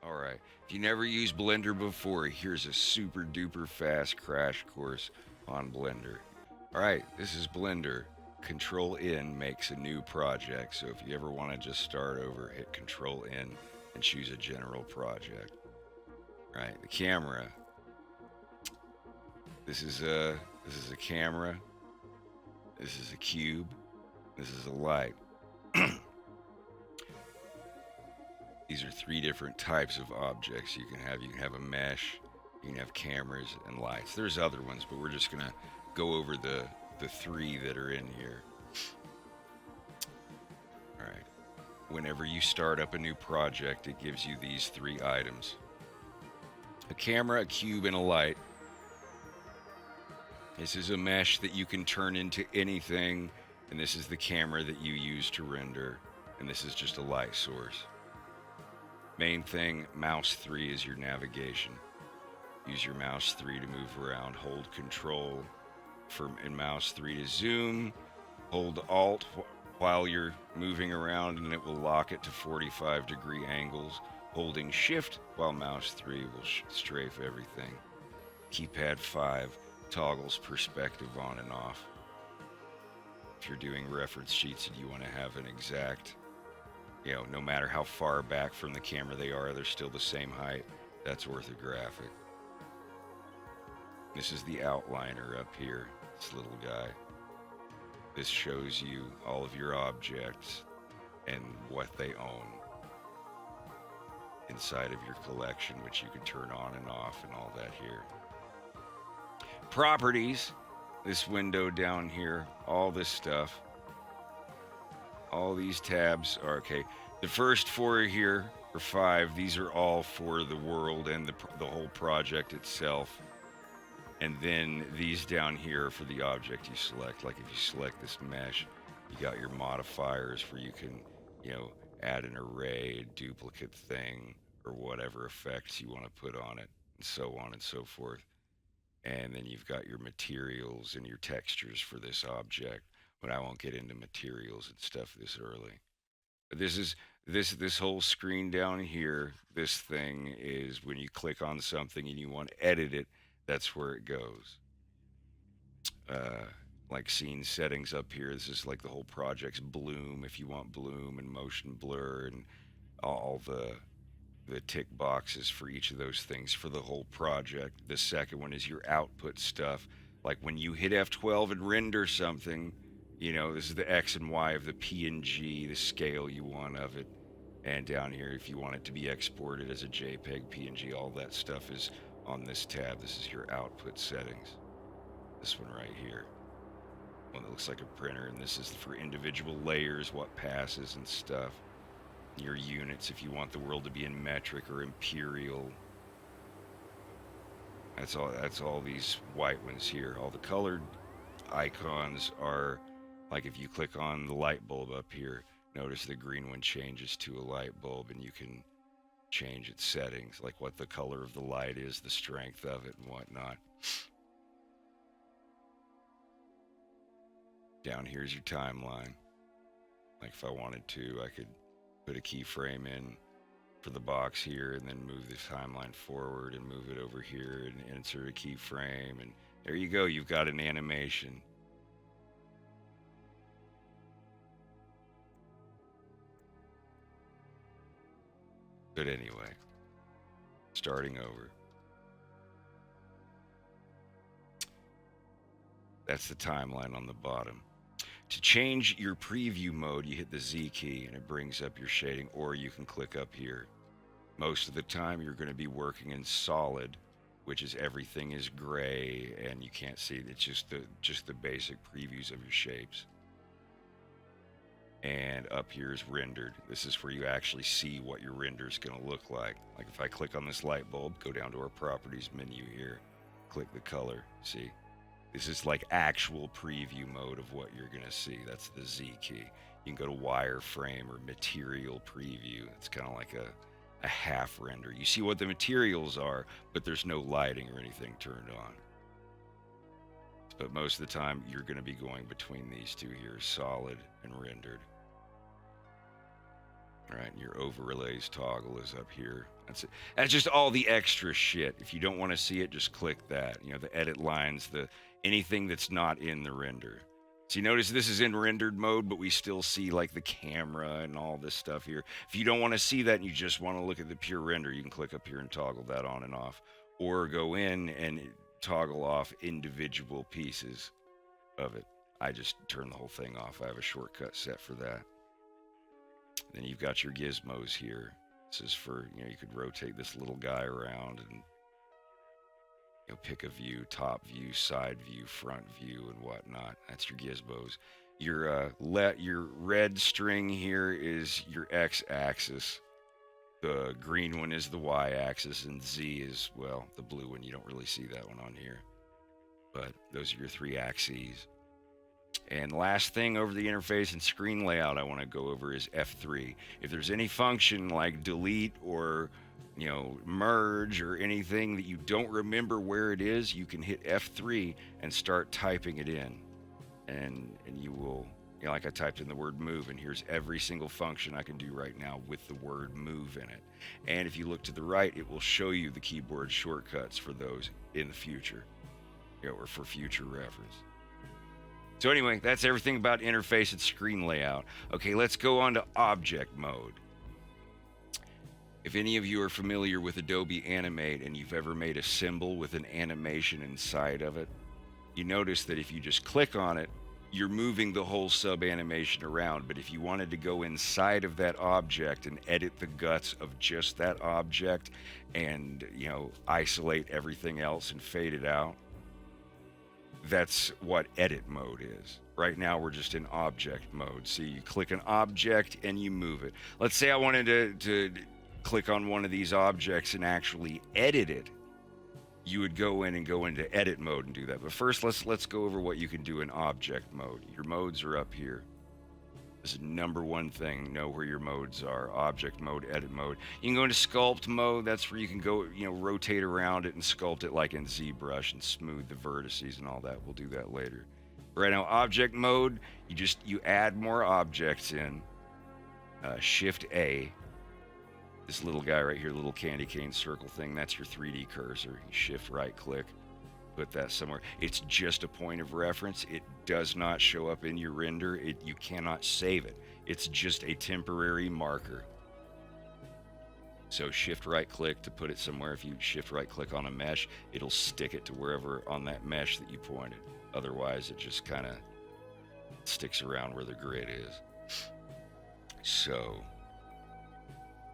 Alright, if you never used Blender before, here's a super duper fast crash course on Blender. Alright, this is Blender. CTRL-N makes a new project, so if you ever want to just start over, hit CTRL-N and choose a general project. Right, the camera. This is a camera. This is a cube. This is a light. These are three different types of objects you can have. You can have a mesh, you can have cameras and lights. There's other ones, but we're just gonna go over the three that are in here. All right. Whenever you start up a new project, it gives you these three items: a camera, a cube, and a light. This is a mesh that you can turn into anything, and this is the camera that you use to render, and this is just a light source. Main thing, mouse 3 is your navigation. Use your mouse 3 to move around. Hold Control in mouse 3 to zoom. Hold Alt while you're moving around and it will lock it to 45-degree angles. Holding Shift while mouse 3 will strafe everything. Keypad 5 toggles perspective on and off. If you're doing reference sheets and you want to have an exact, no matter how far back from the camera they are, they're still the same height. That's orthographic. This is the outliner up here, this little guy. This shows you all of your objects and what they own inside of your collection, which you can turn on and off and all that here. Properties, this window down here, all this stuff. All these tabs are okay. The first four here, or five, these are all for the world and the whole project itself. And then these down here are for the object you select. Like if you select this mesh, you got your modifiers where you can, add an array, a duplicate thing, or whatever effects you want to put on it, and so on and so forth. And then you've got your materials and your textures for this object. But I won't get into materials and stuff this early. But this whole screen down here, this thing is when you click on something and you want to edit it, that's where it goes. Like scene settings up here, this is like the whole project's bloom, if you want bloom and motion blur and all the tick boxes for each of those things for the whole project. The second one is your output stuff. Like when you hit F12 and render something, this is the X and Y of the PNG, the scale you want of it. And down here, if you want it to be exported as a JPEG, PNG, all that stuff is on this tab. This is your output settings. This one right here. One that looks like a printer, and this is for individual layers, what passes and stuff. Your units, if you want the world to be in metric or imperial. That's all these white ones here. All the colored icons are, like if you click on the light bulb up here, notice the green one changes to a light bulb, and you can change its settings, like what the color of the light is, the strength of it, and whatnot. Down here's your timeline. Like if I wanted to, I could put a keyframe in for the box here and then move the timeline forward and move it over here and insert a keyframe, and there you go, you've got an animation. But anyway, starting over. That's the timeline on the bottom. To change your preview mode, you hit the Z key and it brings up your shading, or you can click up here. Most of the time you're going to be working in solid, which is everything is gray and you can't see it. It's just the basic previews of your shapes. And up here is rendered. This is where you actually see what your render is going to look like. Like if I click on this light bulb, go down to our properties menu here, click the color, see? This is like actual preview mode of what you're going to see. That's the Z key. You can go to wireframe or material preview. It's kind of like a half render. You see what the materials are, but there's no lighting or anything turned on. But most of the time, you're going to be going between these two here, solid and rendered. All right, and your overlays toggle is up here. That's it. That's just all the extra shit. If you don't want to see it, just click that. You know, the edit lines, the anything that's not in the render. So you notice this is in rendered mode, but we still see like the camera and all this stuff here. If you don't want to see that and you just want to look at the pure render, you can click up here and toggle that on and off, or go in and toggle off individual pieces of it. I just turn the whole thing off. I have a shortcut set for that. Then you've got your gizmos here. This is for, you know, you could rotate this little guy around and, you know, pick a view, top view, side view, front view, and whatnot. That's your gizmos. Your red string here is your x-axis. The green one is the y-axis, and Z is, well, the blue one. You don't really see that one on here. But those are your three axes. And last thing over the interface and screen layout I want to go over is F3. If there's any function like delete or, you know, merge or anything that you don't remember where it is, you can hit F3 and start typing it in. And you will, you know, like I typed in the word move, and here's every single function I can do right now with the word move in it. And if you look to the right, it will show you the keyboard shortcuts for those in the future, you know, or for future reference. So anyway, that's everything about interface and screen layout. Okay, let's go on to object mode. If any of you are familiar with Adobe Animate and you've ever made a symbol with an animation inside of it, you notice that if you just click on it, you're moving the whole sub animation around. But if you wanted to go inside of that object and edit the guts of just that object and, you know, isolate everything else and fade it out, that's what edit mode is. Right now we're just in object mode. See, you click an object and you move it. Let's say I wanted to click on one of these objects and actually edit it. You would go in and go into edit mode and do that. But first, let's go over what you can do in object mode. Your modes are up here. This is number one thing. Know where your modes are. Object mode, edit mode. You can go into sculpt mode. That's where you can go, you know, rotate around it and sculpt it like in ZBrush and smooth the vertices and all that. We'll do that later. Right now, object mode, you add more objects in. Shift+A. This little guy right here, little candy cane circle thing, that's your 3D cursor. You Shift+Right-click. Put that somewhere. It's just a point of reference. It does not show up in your render. You cannot save it. It's just a temporary marker. So Shift+Right-click to put it somewhere. If you Shift+Right-click on a mesh, it'll stick it to wherever on that mesh that you pointed. Otherwise, it just kind of sticks around where the grid is. So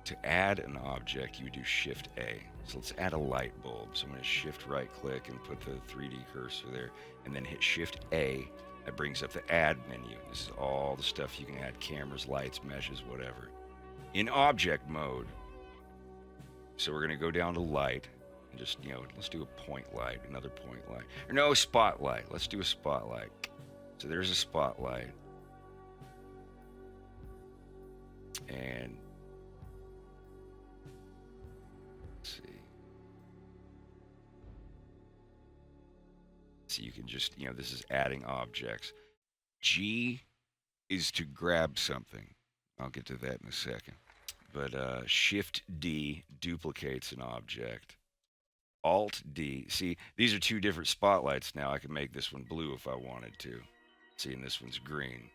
to add an object, you do Shift+A. So let's add a light bulb. So I'm going to Shift+Right-click and put the 3D cursor there, and then hit Shift+A. That brings up the add menu. This is all the stuff you can add: cameras, lights, meshes, whatever. In object mode, so we're going to go down to light and just, you know, let's do a point light, another point light. Or no, spotlight. Let's do a spotlight. So there's a spotlight. And so you can just, you know, this is adding objects. G is to grab something. I'll get to that in a second. But Shift+D duplicates an object. Alt+D. See, these are two different spotlights now. I can make this one blue if I wanted to. See, and this one's green.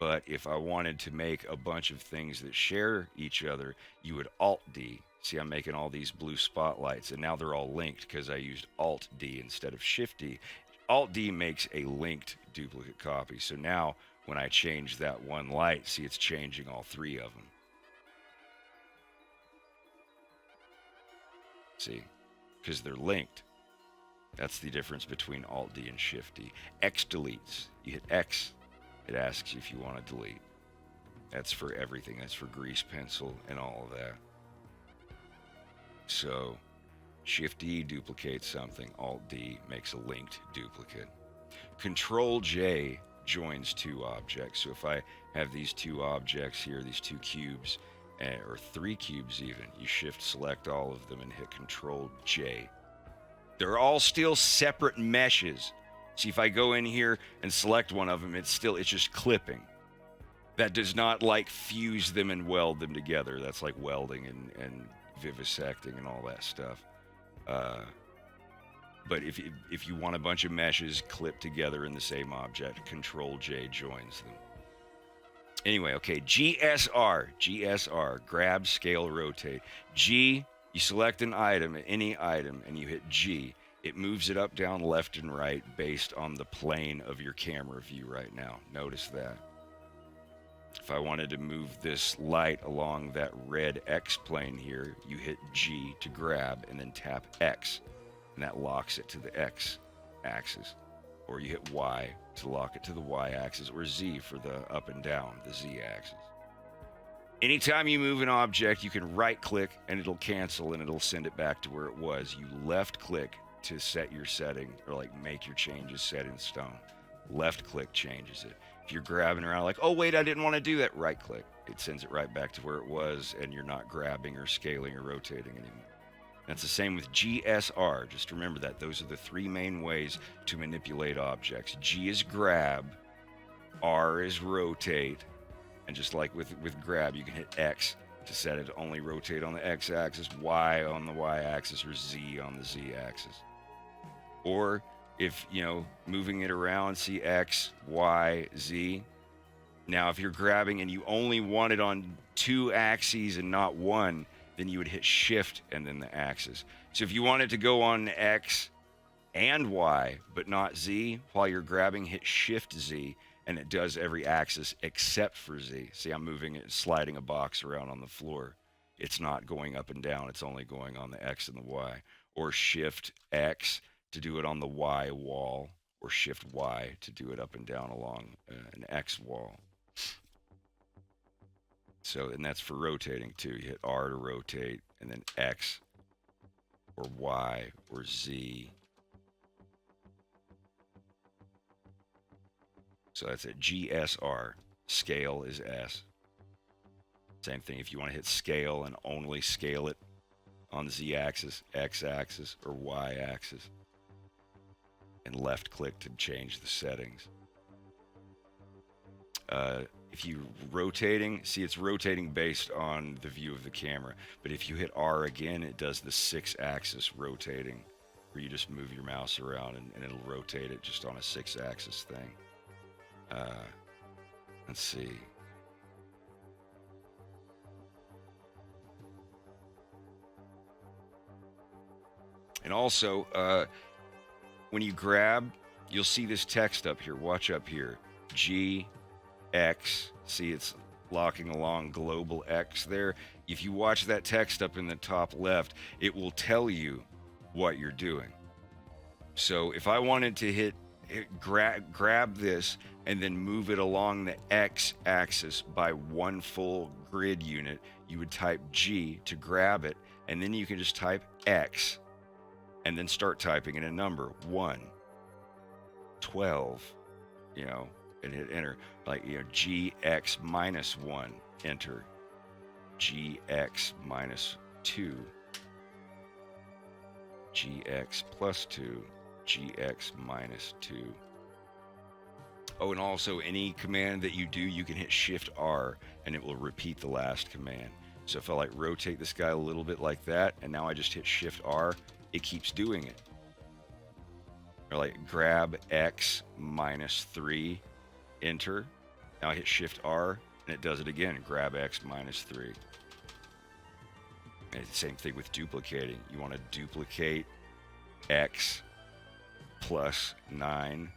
But if I wanted to make a bunch of things that share each other, you would Alt+D. See, I'm making all these blue spotlights, and now they're all linked because I used Alt+D instead of Shift+D. Alt+D makes a linked duplicate copy. So now when I change that one light, see, it's changing all three of them. See, because they're linked. That's the difference between Alt+D and Shift+D. X deletes. You hit X, it asks you if you want to delete. That's for everything. That's for grease pencil and all of that. So Shift+D duplicates something. Alt+D makes a linked duplicate. CTRL-J joins two objects. So if I have these two objects here, these two cubes, or three cubes even, you select all of them and hit CTRL-J. They're all still separate meshes. See, if I go in here and select one of them, it's just clipping. That does not like fuse them and weld them together. That's like welding and vivisecting and all that stuff. But if you want a bunch of meshes clipped together in the same object, CTRL-J joins them. Anyway, okay, GSR, grab, scale, rotate. G, you select an item, any item, and you hit G. It moves it up, down, left, and right based on the plane of your camera view right now. Notice that. If I wanted to move this light along that red X plane here, you hit G to grab and then tap X, and that locks it to the X axis. Or you hit Y to lock it to the Y axis, or Z for the up and down, the Z axis. Anytime you move an object, you can right click and it'll cancel and it'll send it back to where it was. You left click to set your setting, or like make your changes set in stone. Left click changes it. If you're grabbing around like, oh wait, I didn't want to do that, right click. It sends it right back to where it was, and you're not grabbing or scaling or rotating anymore. That's the same with GSR. Just remember that. Those are the three main ways to manipulate objects. G is grab, R is rotate, and just like with grab, you can hit X to set it to only rotate on the X axis, Y on the Y axis, or Z on the Z axis. Or if, moving it around, see X, Y, Z. Now, if you're grabbing and you only want it on two axes and not one, then you would hit Shift and then the axis. So if you want it to go on X and Y, but not Z, while you're grabbing, hit Shift Z, and it does every axis except for Z. See, I'm moving it, sliding a box around on the floor. It's not going up and down. It's only going on the X and the Y. Or Shift X to do it on the Y wall, or Shift Y to do it up and down along an X wall. So, and that's for rotating too. You hit R to rotate, and then X, or Y, or Z. So that's it. GSR. Scale is S. Same thing. If you want to hit scale and only scale it on the Z axis, X axis, or Y axis, and left click to change the settings. If you're rotating, see, it's rotating based on the view of the camera. But if you hit R again, it does the 6-axis rotating, where you just move your mouse around and it'll rotate it just on a 6-axis thing. Let's see. And also, when you grab, you'll see this text up here. Watch up here. G, X. See, it's locking along global X there. If you watch that text up in the top left, it will tell you what you're doing. So if I wanted to grab this and then move it along the X axis by one full grid unit, you would type G to grab it, and then you can just type X and then start typing in a number, 1, 12, and hit enter. Like, GX minus 1, enter. GX minus 2, GX plus 2, GX minus 2. Oh, and also any command that you do, you can hit Shift R and it will repeat the last command. So if I like rotate this guy a little bit like that, and now I just hit Shift R, it keeps doing it. Or like grab X minus 3, enter. Now I hit Shift R and it does it again. Grab X minus 3. And same thing with duplicating. You want to duplicate X plus 9,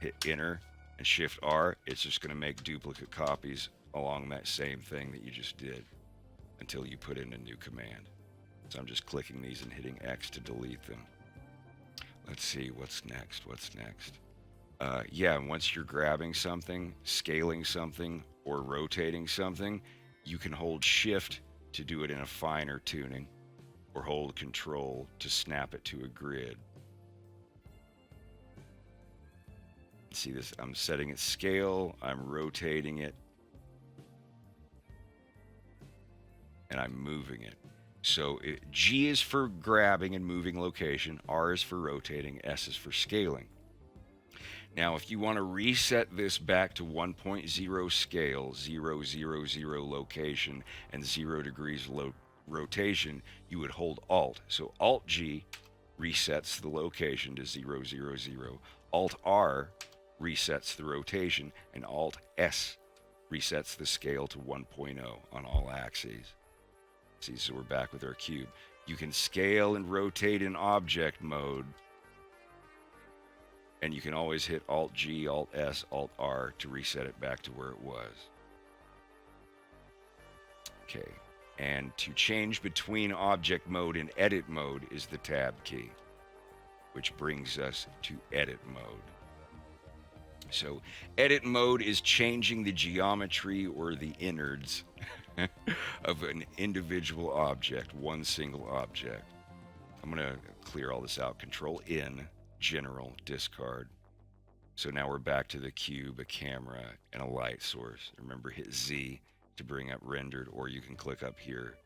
hit enter and Shift R. It's just going to make duplicate copies along that same thing that you just did until you put in a new command. So I'm just clicking these and hitting X to delete them. Let's see, what's next? Yeah, once you're grabbing something, scaling something, or rotating something, you can hold Shift to do it in a finer tuning, or hold Control to snap it to a grid. See this, I'm setting its scale, I'm rotating it, and I'm moving it. So G is for grabbing and moving location, R is for rotating, S is for scaling. Now, if you want to reset this back to 1.0 scale, 0, 0, 0 location, and 0 degrees rotation, you would hold Alt. So Alt-G resets the location to 0, 0, 0. Alt-R resets the rotation, and Alt+S resets the scale to 1.0 on all axes. See, so we're back with our cube. You can scale and rotate in object mode, and you can always hit Alt-G, Alt-S, Alt-R to reset it back to where it was. Okay, and to change between object mode and edit mode is the Tab key, which brings us to edit mode. So edit mode is changing the geometry or the innards of an individual object, one single object. I'm going to clear all this out. CTRL-N, General, Discard. So now we're back to the cube, a camera, and a light source. Remember, hit Z to bring up rendered, or you can click up here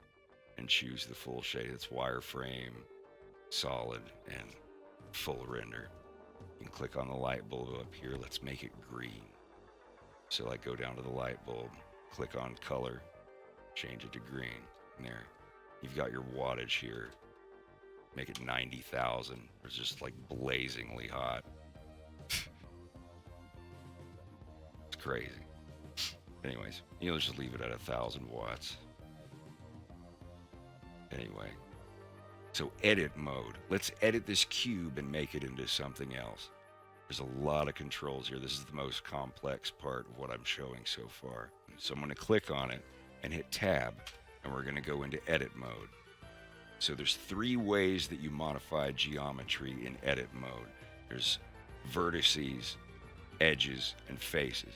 and choose the full shade. It's wireframe, solid, and full render. You can click on the light bulb up here. Let's make it green. So I go down to the light bulb, click on color, change it to green. And there, you've got your wattage here. Make it 90,000. It's just like blazingly hot. It's crazy. Anyways, you'll just leave it at 1,000 watts. Anyway, so edit mode. Let's edit this cube and make it into something else. There's a lot of controls here. This is the most complex part of what I'm showing so far. So I'm going to click on it and hit Tab, and we're going to go into edit mode. So there's 3 ways that you modify geometry in edit mode. There's vertices, edges, and faces.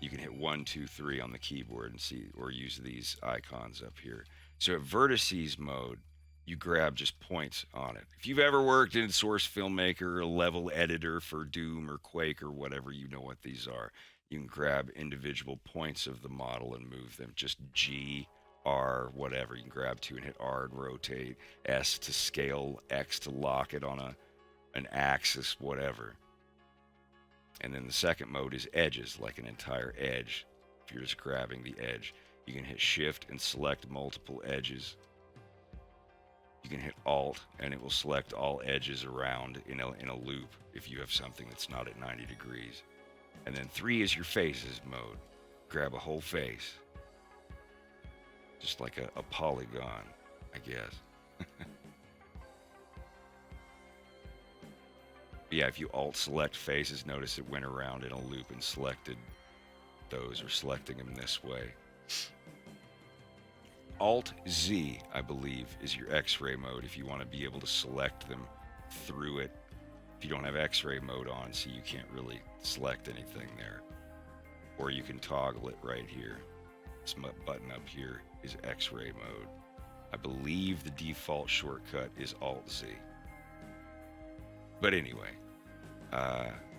You can hit 1, 2, 3 on the keyboard and see, or use these icons up here. So at vertices mode, you grab just points on it. If you've ever worked in Source Filmmaker, a level editor for Doom or Quake or whatever, you know what these are. You can grab individual points of the model and move them. Just G, R, whatever. You can grab 2 and hit R and rotate, S to scale, X to lock it on an axis, whatever. And then the second mode is edges, like an entire edge. If you're just grabbing the edge, you can hit Shift and select multiple edges. You can hit Alt and it will select all edges around in a loop if you have something that's not at 90 degrees. And then 3 is your faces mode. Grab a whole face. Just like a polygon, I guess. Yeah, if you Alt select faces, notice it went around in a loop and selected those, or selecting them this way. Alt-Z, I believe, is your X-ray mode if you want to be able to select them through it. If you don't have X-ray mode on, so you can't really select anything there. Or you can toggle it right here. This button up here is X-ray mode. I believe the default shortcut is Alt-Z. But anyway,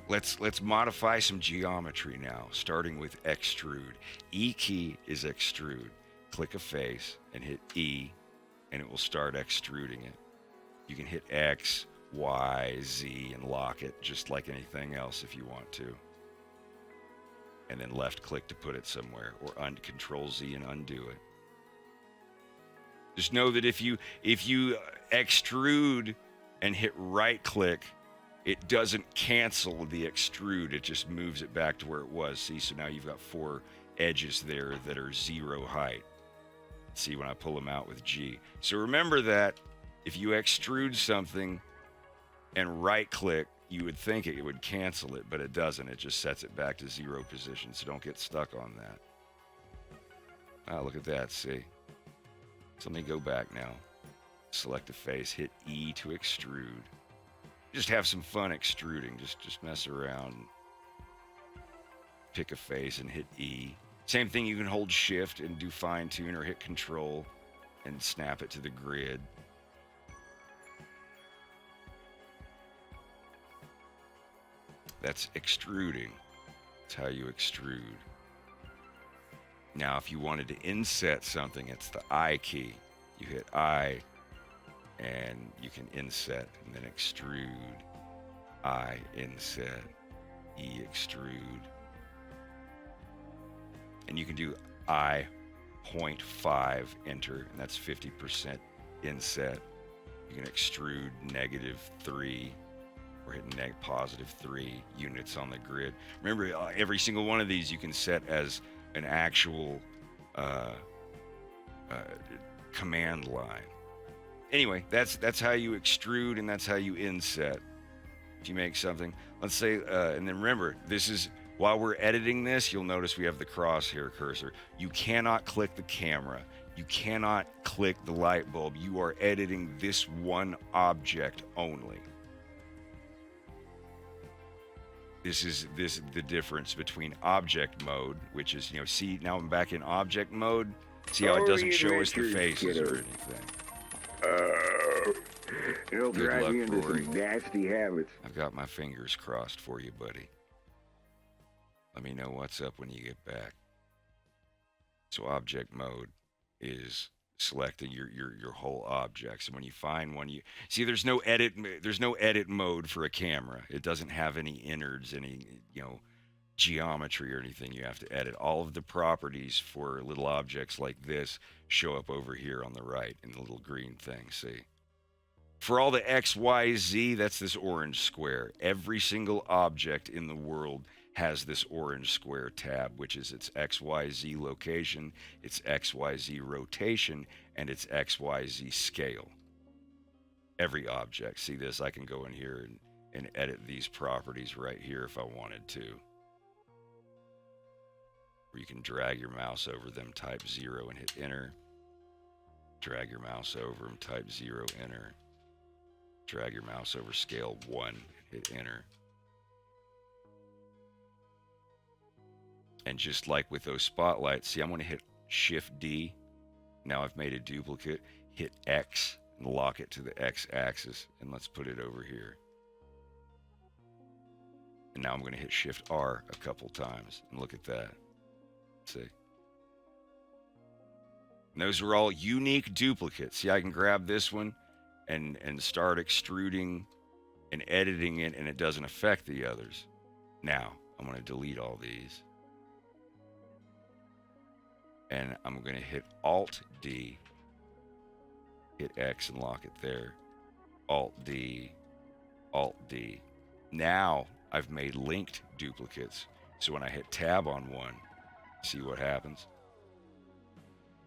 let's modify some geometry now, starting with extrude. E key is extrude. Click a face and hit E, and it will start extruding it. You can hit X, Y, Z, and lock it just like anything else if you want to. And then left click to put it somewhere, or Control Z and undo it. Just know that if you extrude and hit right click, it doesn't cancel the extrude, it just moves it back to where it was. See, so now you've got 4 edges there that are 0 height. See when I pull them out with G. So remember that if you extrude something and right click, you would think it would cancel it, but it doesn't. It just sets it back to 0 position, so don't get stuck on that. Ah, look at that, see? So let me go back now. Select a face, hit E to extrude. Just have some fun extruding. Just mess around. Pick a face and hit E. Same thing, you can hold Shift and do fine tune, or hit Control and snap it to the grid. That's extruding. That's how you extrude. Now, if you wanted to inset something, it's the I key. You hit I, and you can inset, and then extrude, I, inset. E extrude. And you can do I.5 enter, and that's 50% inset. You can extrude -3 or hit +3 units on the grid. Remember, every single one of these you can set as an actual command line. Anyway, that's how you extrude, and that's how you inset. If you make something, let's say, and then remember, this is, while we're editing this, you'll notice we have the crosshair cursor. You cannot click the camera. You cannot click the light bulb. You are editing this one object only. This is the difference between object mode, which is, see, now I'm back in object mode. See how it doesn't show us the faces or anything. It'll drive you into some nasty habits. I've got my fingers crossed for you, buddy. Let me know what's up when you get back. So object mode is selecting your whole object. So when you find one, you see there's no edit mode for a camera. It doesn't have any innards, any geometry or anything you have to edit. All of the properties for little objects like this show up over here on the right in the little green thing. See, for all the X, Y, Z, that's this orange square. Every single object in the world has this orange square tab, which is its XYZ location, its XYZ rotation, and its XYZ scale. Every object. See this? I can go in here and edit these properties right here if I wanted to. Or you can drag your mouse over them, type 0 and hit enter. Drag your mouse over them, type 0, enter. Drag your mouse over scale 1 and hit enter. And just like with those spotlights, see, I'm going to hit SHIFT+D. Now I've made a duplicate. Hit X and lock it to the X axis. And let's put it over here. And now I'm going to hit SHIFT+R a couple times. And look at that. See? And those are all unique duplicates. See, I can grab this one and start extruding and editing it, and it doesn't affect the others. Now, I'm going to delete all these. And I'm going to hit Alt+D, hit X and lock it there. Alt+D, Alt+D. Now I've made linked duplicates. So when I hit tab on one, see what happens?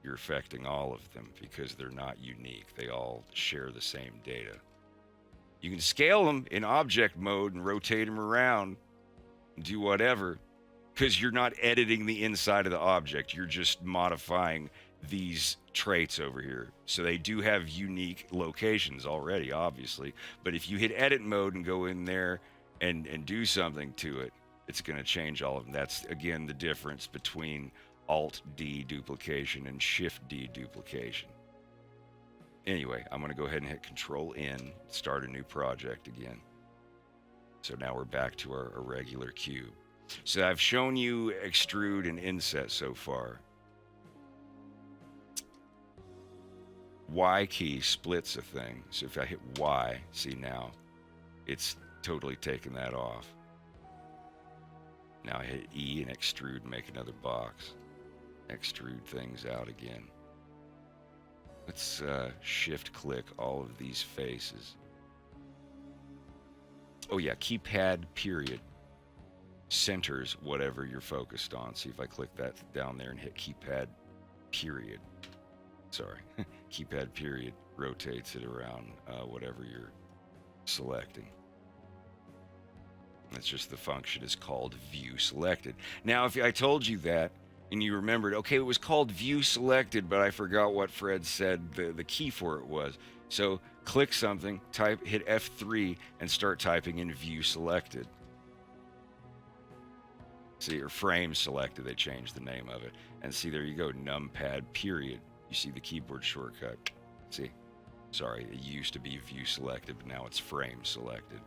You're affecting all of them because they're not unique. They all share the same data. You can scale them in object mode and rotate them around and do whatever, because you're not editing the inside of the object. You're just modifying these traits over here. So they do have unique locations already, obviously. But if you hit edit mode and go in there and do something to it, it's going to change all of them. That's, again, the difference between Alt+D duplication and Shift+D duplication. Anyway, I'm going to go ahead and hit Control-N, start a new project again. So now we're back to our irregular cube. So I've shown you extrude and inset so far. Y key splits a thing. So if I hit Y, see now, it's totally taken that off. Now I hit E and extrude and make another box. Extrude things out again. Let's shift click all of these faces. Oh yeah, keypad period centers whatever you're focused on. See if I click that down there and hit keypad period. Sorry, keypad period rotates it around whatever you're selecting. That's just the function is called view selected. Now, if I told you that and you remembered, okay, it was called view selected, but I forgot what Fred said the key for it was. So click something, hit F3 and start typing in view selected. See, or frame selected, they changed the name of it. And see, there you go, numpad period. You see the keyboard shortcut. See, sorry, it used to be view selected, but now it's frame selected.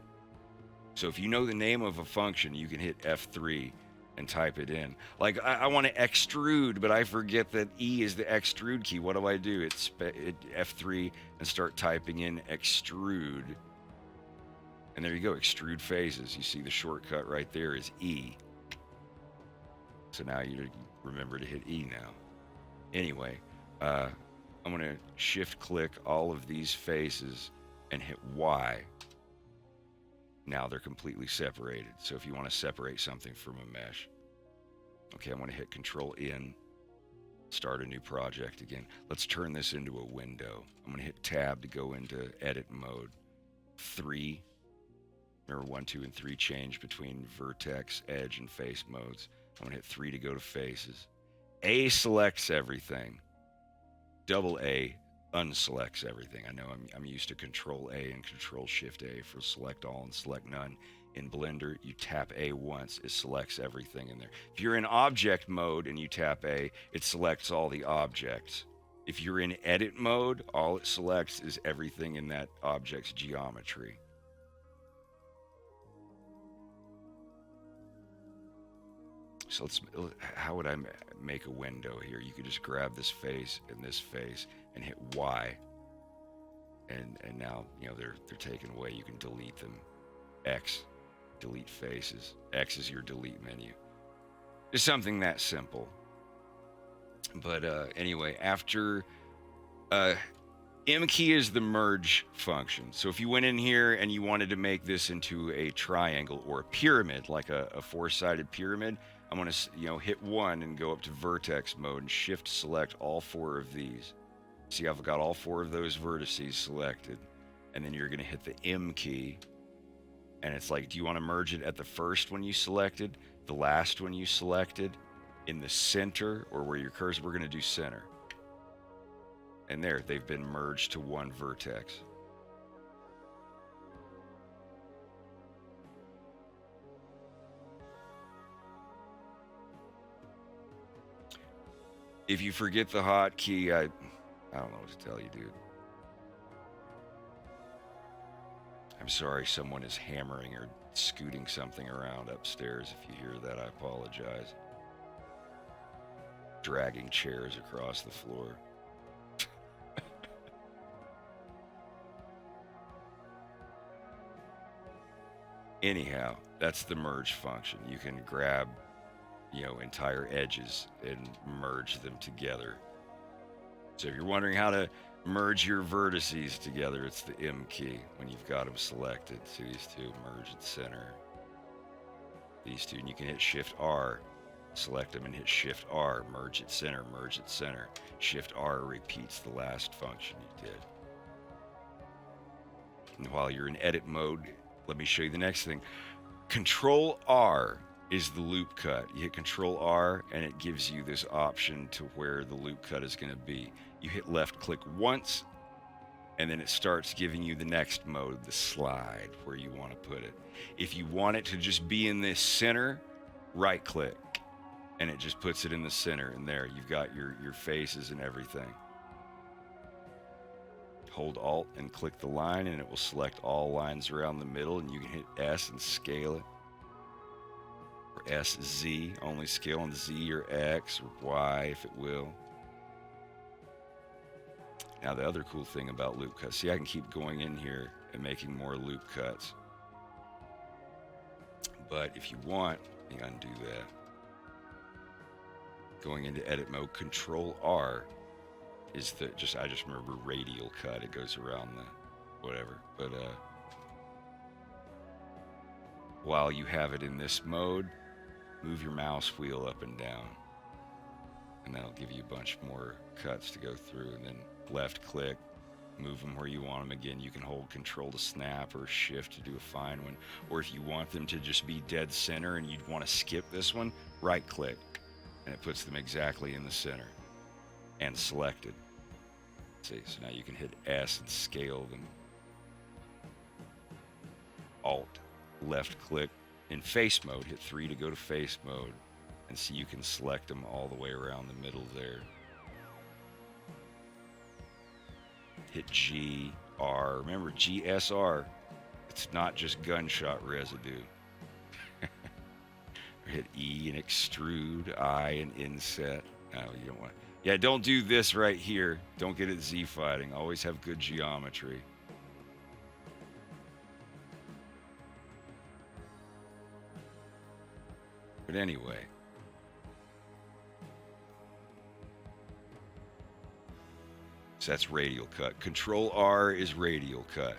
So if you know the name of a function, you can hit F3 and type it in. Like, I want to extrude, but I forget that E is the extrude key. What do? It's F3 and start typing in extrude. And there you go, extrude faces. You see the shortcut right there is E. So now you remember to hit E now. Anyway, I'm going to shift click all of these faces and hit Y. Now they're completely separated. So if you want to separate something from a mesh. Okay, I'm going to hit Control-N, start a new project again. Let's turn this into a window. I'm going to hit Tab to go into edit mode. 3. Remember 1, 2, and 3 change between vertex, edge, and face modes. I'm going to hit 3 to go to faces. A selects everything. Double A unselects everything. I know I'm used to Control-A and Control-Shift-A for select all and select none. In Blender, you tap A once, it selects everything in there. If you're in object mode and you tap A, it selects all the objects. If you're in edit mode, all it selects is everything in that object's geometry. So how would I make a window here? You could just grab this face and this face and hit Y. And now, you know, they're taken away. You can delete them. X, delete faces. X is your delete menu. Just something that simple. But anyway, after M key is the merge function. So if you went in here and you wanted to make this into a triangle or a pyramid, like a four-sided pyramid, I'm going to, hit 1 and go up to vertex mode and shift select all 4 of these. See, I've got all 4 of those vertices selected. And then you're going to hit the M key. And it's like, do you want to merge it at the first one you selected, the last one you selected, in the center, or where your cursor? We're going to do center. And there, they've been merged to one vertex. If you forget the hotkey, I don't know what to tell you, dude. I'm sorry, someone is hammering or scooting something around upstairs. If you hear that, I apologize. Dragging chairs across the floor. Anyhow, that's the merge function. You can grab, entire edges and merge them together. So if you're wondering how to merge your vertices together, it's the M key when you've got them selected. See these two, merge at center. These two, and you can hit Shift-R, select them and hit Shift-R, merge at center, merge at center. Shift-R repeats the last function you did. And while you're in edit mode, let me show you the next thing. Control-R is the loop cut. You hit Control-R and it gives you this option to where the loop cut is going to be. You hit left click once and then it starts giving you the next mode, the slide, where you want to put it. If you want it to just be in this center, right click and it just puts it in the center, and there you've got your faces and everything. Hold Alt and click the line and it will select all lines around the middle, and you can hit S and scale it. Or SZ, only scale on Z or X or Y if it will. Now the other cool thing about loop cuts, see, I can keep going in here and making more loop cuts. But if you want, let me undo that. Going into edit mode, Control-R is I just remember radial cut. It goes around the whatever. But while you have it in this mode, move your mouse wheel up and down. And that'll give you a bunch more cuts to go through. And then left click, move them where you want them. Again, you can hold Control to snap or Shift to do a fine one. Or if you want them to just be dead center and you'd want to skip this one, right click. And it puts them exactly in the center and selected. See, so now you can hit S and scale them. Alt, left click. In face mode, hit 3 to go to face mode. And see, you can select them all the way around the middle there. Hit G, R. Remember, GSR. It's not just gunshot residue. Hit E and extrude, I and inset. No, you don't want. Yeah, don't do this right here. Don't get it Z-fighting. Always have good geometry. But anyway. So that's radial cut. Control-R is radial cut.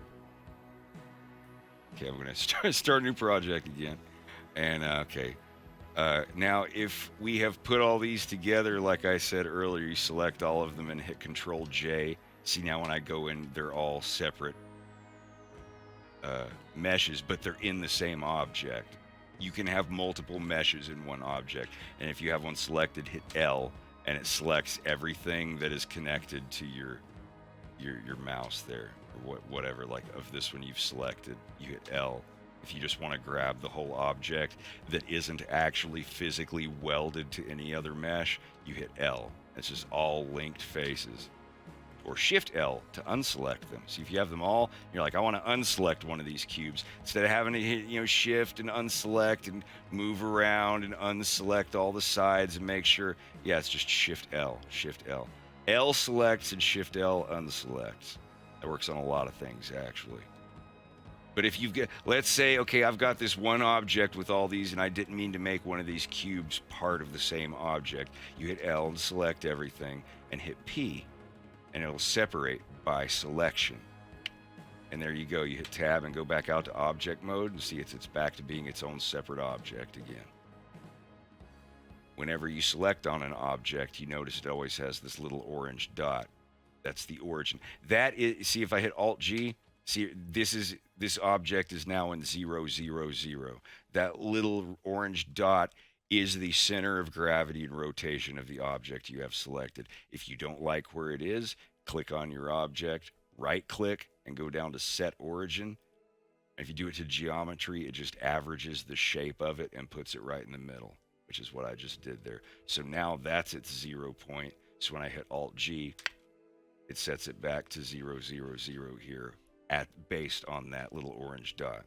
Okay, I'm going to start a new project again. And, okay. Now, if we have put all these together, like I said earlier, you select all of them and hit Control-J. See, now when I go in, they're all separate meshes, but they're in the same object. You can have multiple meshes in one object. And if you have one selected, hit L, and it selects everything that is connected to your mouse there, or whatever. Like of this one you've selected, you hit L. If you just want to grab the whole object that isn't actually physically welded to any other mesh, you hit L. It's just all linked faces. Or Shift-L to unselect them. So if you have them all, you're like, I want to unselect one of these cubes. Instead of having to hit, Shift and unselect and move around and unselect all the sides and make sure, yeah, it's just Shift-L, Shift-L. L selects and Shift-L unselects. That works on a lot of things, actually. But if you've got, let's say, okay, I've got this one object with all these, and I didn't mean to make one of these cubes part of the same object. You hit L and select everything, and hit P, and it'll separate by selection. And there you go. You hit Tab and go back out to object mode, and see it's back to being its own separate object again. Whenever you select on an object, you notice it always has this little orange dot. That's the origin. That is, see if I hit Alt+G, see this object is now in 0, 0, 0. That little orange dot is the center of gravity and rotation of the object you have selected. If you don't like where it is, click on your object, right-click, and go down to Set Origin. If you do it to geometry, it just averages the shape of it and puts it right in the middle, which is what I just did there. So now that's its 0 point. So when I hit Alt-G, it sets it back to 0, 0, 0 here, based on that little orange dot.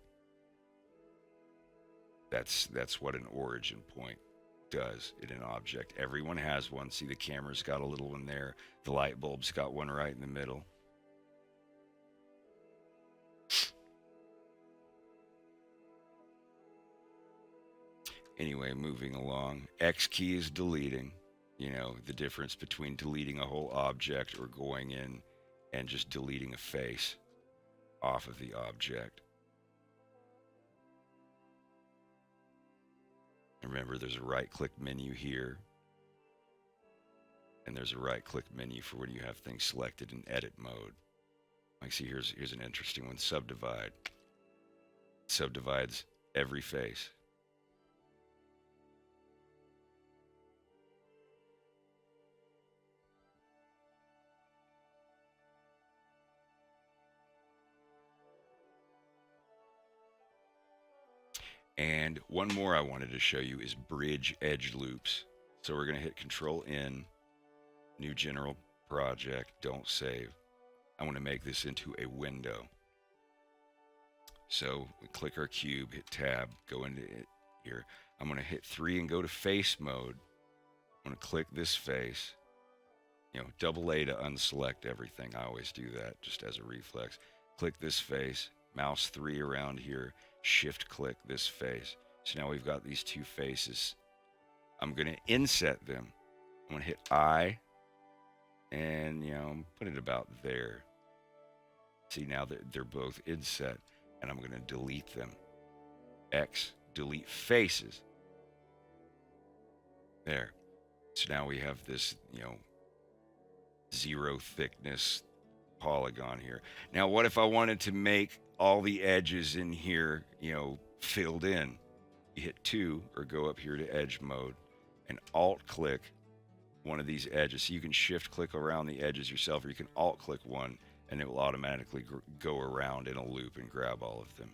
That's what an origin point does in an object. Everyone has one. See, the camera's got a little one there. The light bulb's got one right in the middle. Anyway, moving along. X key is deleting. The difference between deleting a whole object or going in and just deleting a face off of the object. Remember, there's a right-click menu here, and there's a right-click menu for when you have things selected in edit mode. Like, see, here's an interesting one, Subdivide. Subdivides every face. And one more I wanted to show you is bridge edge loops. So we're going to hit Control-N, new general project, don't save. I want to make this into a window. So we click our cube, hit Tab, go into it here. I'm going to hit 3 and go to face mode. I'm going to click this face. Double A to unselect everything. I always do that just as a reflex. Click this face, mouse 3 around here, shift click this face. So now we've got these two faces. I'm going to inset them. I'm going to hit I and, put it about there. See, now they're both inset, and I'm going to delete them. X, delete faces. There. So now we have this, 0 thickness polygon here. Now, what if I wanted to make all the edges in here, filled in? You hit 2 or go up here to edge mode and alt click one of these edges. So you can shift click around the edges yourself, or you can alt click one and it will automatically go around in a loop and grab all of them.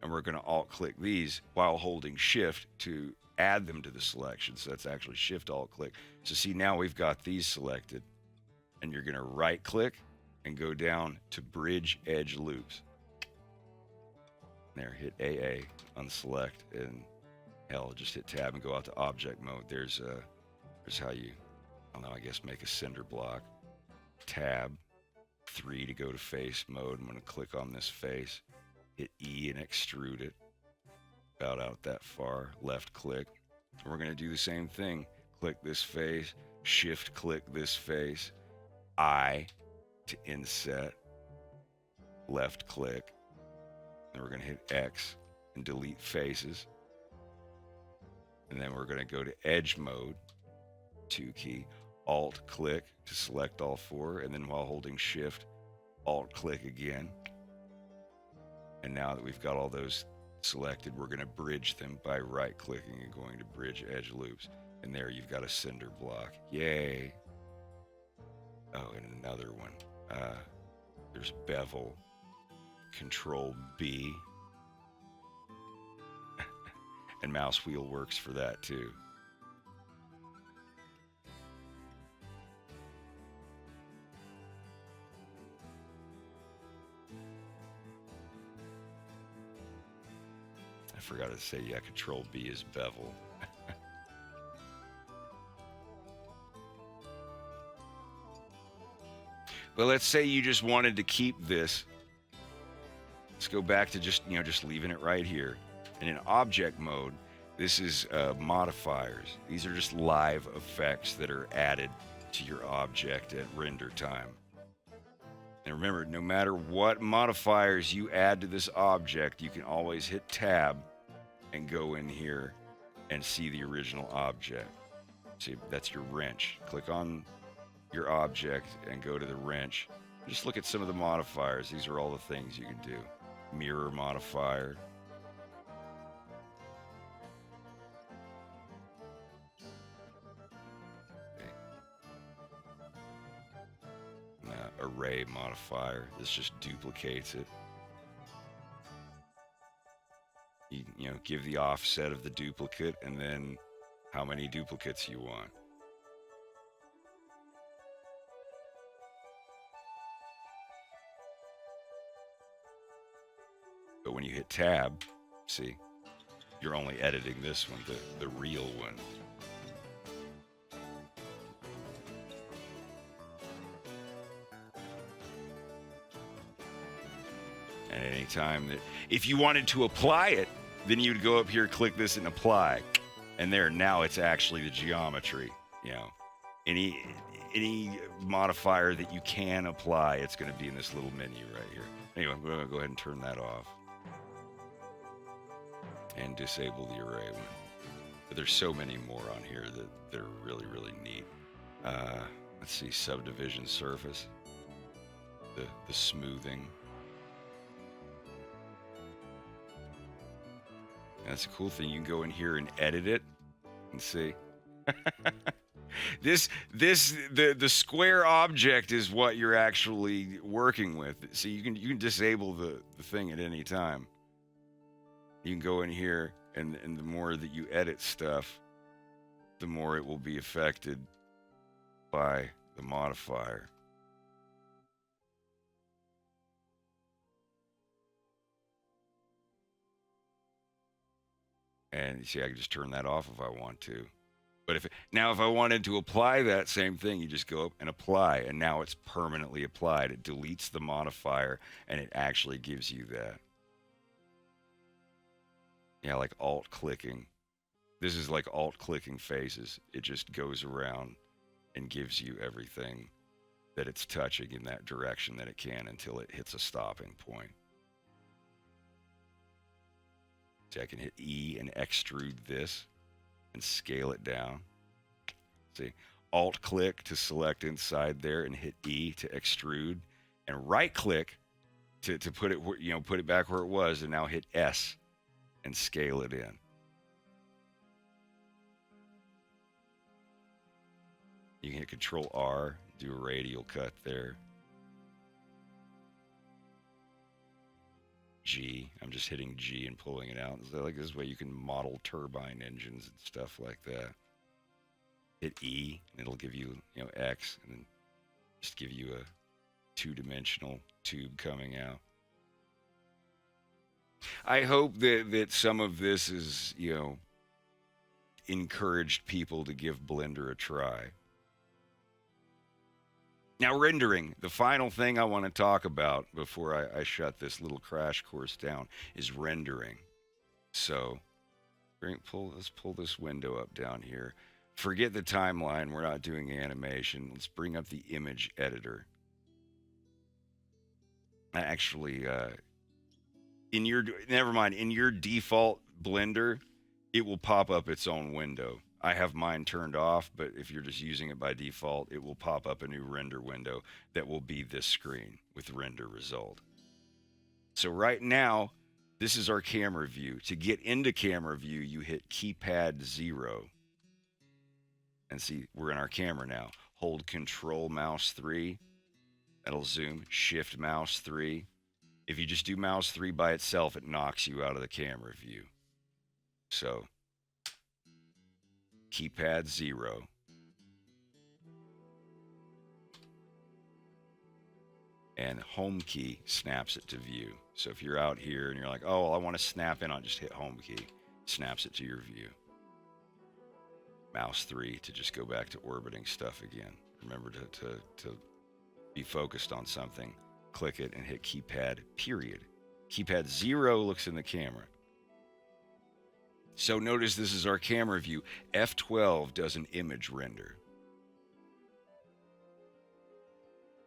And we're going to alt click these while holding shift to add them to the selection. So that's actually shift alt click. So see, now we've got these selected, and you're going to right click and go down to bridge edge loops. There, hit AA, unselect, and hell, just hit Tab and go out to object mode. There's how you, I don't know, I guess make a cinder block. Tab, 3 to go to face mode. I'm going to click on this face, hit E and extrude it about out that far. Left click, We're going to do the same thing. Click this face, shift click this face, I to inset, left click, and we're going to hit X and delete faces. And then we're going to go to edge mode, 2 key, Alt click to select all 4, and then while holding shift, Alt click again. And now that we've got all those selected, we're going to bridge them by right clicking and going to bridge edge loops. And there you've got a cinder block. Yay. Oh, and another one. There's bevel. CTRL-B. And mouse wheel works for that too. I forgot to say, yeah, CTRL-B is bevel. But let's say you just wanted to keep this. Let's go back to just leaving it right here. And in object mode, this is modifiers. These are just live effects that are added to your object at render time. And remember, no matter what modifiers you add to this object, you can always hit tab and go in here and see the original object. See, that's your wrench. Click on your object and go to the wrench. Just look at some of the modifiers. These are all the things you can do. Mirror modifier. Array modifier. This just duplicates it. You know, give the offset of the duplicate and then how many duplicates you want. But when you hit tab, see, you're only editing this one, the real one. And any time that, if you wanted to apply it, then you'd go up here, click this and apply. And there, now it's actually the geometry. You know, any modifier that you can apply, it's going to be in this little menu right here. Anyway, I'm going to go ahead and turn that off. And disable the array one. But there's so many more on here that are really, really neat. Let's see, subdivision surface. The smoothing. And that's a cool thing. You can go in here and edit it and see. The square object is what you're actually working with. See, you can disable the thing at any time. You can go in here, and the more that you edit stuff, the more it will be affected by the modifier. And you see, I can just turn that off if I want to. But if I wanted to apply that same thing, you just go up and apply, and now it's permanently applied. It deletes the modifier, and it actually gives you that. Yeah, like alt clicking. This is like alt clicking faces. It just goes around and gives you everything that it's touching in that direction that it can until it hits a stopping point. See, I can hit E and extrude this and scale it down. See, alt click to select inside there and hit E to extrude, and right click to put it, put it back where it was, and now hit S and scale it in. You can hit Control-R, do a radial cut there. G, I'm just hitting G and pulling it out. So like this way you can model turbine engines and stuff like that. Hit E, and it'll give you, X, and then just give you a two-dimensional tube coming out. I hope that some of this is, encouraged people to give Blender a try. Now, rendering, the final thing I want to talk about before I shut this little crash course down is rendering. So, Let's pull this window up down here. Forget the timeline. We're not doing animation. Let's bring up the image editor. Actually, never mind. In your default Blender, it will pop up its own window. I have mine turned off, but if you're just using it by default, it will pop up a new render window that will be this screen with render result. So right now, this is our camera view. To get into camera view, you hit Keypad 0. And see, we're in our camera now. Hold Control Mouse 3. That'll zoom. Shift Mouse 3. If you just do Mouse 3 by itself, it knocks you out of the camera view. So, Keypad 0. And Home key snaps it to view. So if you're out here and you're like, oh, well, I want to snap in on, just hit Home key. Snaps it to your view. Mouse 3 to just go back to orbiting stuff again. Remember to be focused on something. Click it and hit Keypad, period. Keypad 0 looks in the camera. So notice this is our camera view. F12 does an image render.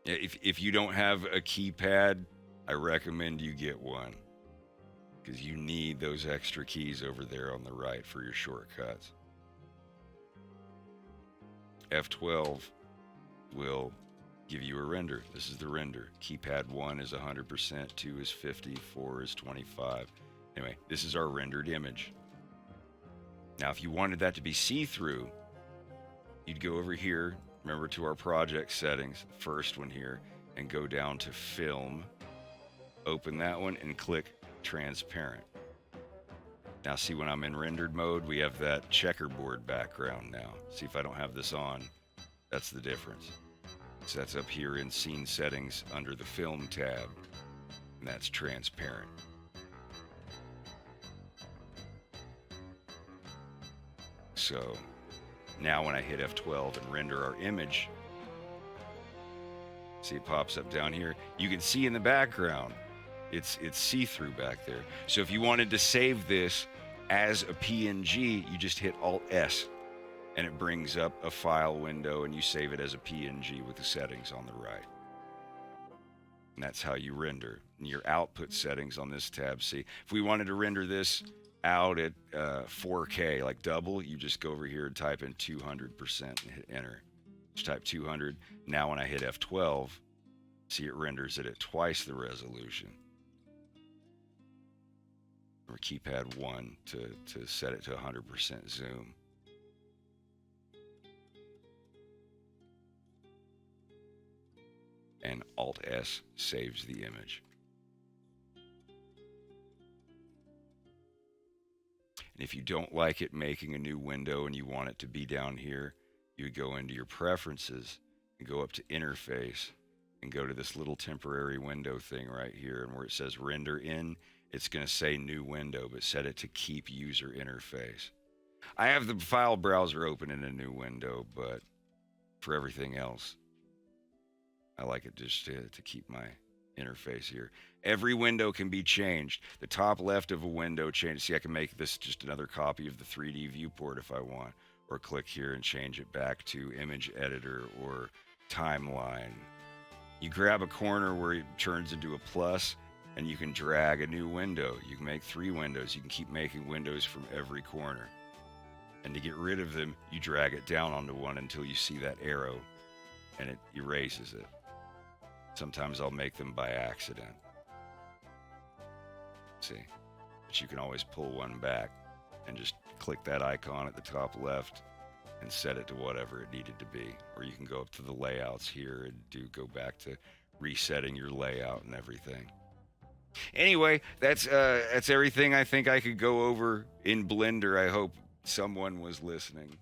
If you don't have a keypad, I recommend you get one, because you need those extra keys over there on the right for your shortcuts. F12 will give you a render. This is the render. Keypad 1 is 100%, 2 is 50, 4 is 25. Anyway, this is our rendered image. Now, if you wanted that to be see-through, you'd go over here, remember, to our project settings, the first one here, and go down to Film, open that one, and click Transparent. Now, see, when I'm in rendered mode, we have that checkerboard background now. See, if I don't have this on, that's the difference. So that's up here in Scene Settings under the Film tab, and that's Transparent. So now when I hit F12 and render our image, see, it pops up down here. You can see in the background, it's see-through back there. So if you wanted to save this as a PNG, you just hit Alt+S, and it brings up a file window, and you save it as a PNG with the settings on the right. And that's how you render. And your output settings on this tab, see, if we wanted to render this out at 4K, like double, you just go over here and type in 200% and hit enter. Just type 200. Now when I hit F12, see, it renders it at twice the resolution. Or Keypad 1 to set it to 100% zoom. And Alt+S saves the image. And if you don't like it making a new window and you want it to be down here, you would go into your preferences and go up to interface and go to this little temporary window thing right here, and where it says render in, it's going to say new window, but set it to keep user interface. I have the file browser open in a new window, but for everything else, I like it just to keep my interface here. Every window can be changed. The top left of a window change. See, I can make this just another copy of the 3D viewport if I want, or click here and change it back to image editor or timeline. You grab a corner where it turns into a plus, and you can drag a new window. You can make 3 windows. You can keep making windows from every corner. And to get rid of them, you drag it down onto one until you see that arrow, and it erases it. Sometimes I'll make them by accident. See, but you can always pull one back and just click that icon at the top left and set it to whatever it needed to be. Or you can go up to the layouts here and go back to resetting your layout and everything. Anyway, that's everything I think I could go over in Blender. I hope someone was listening.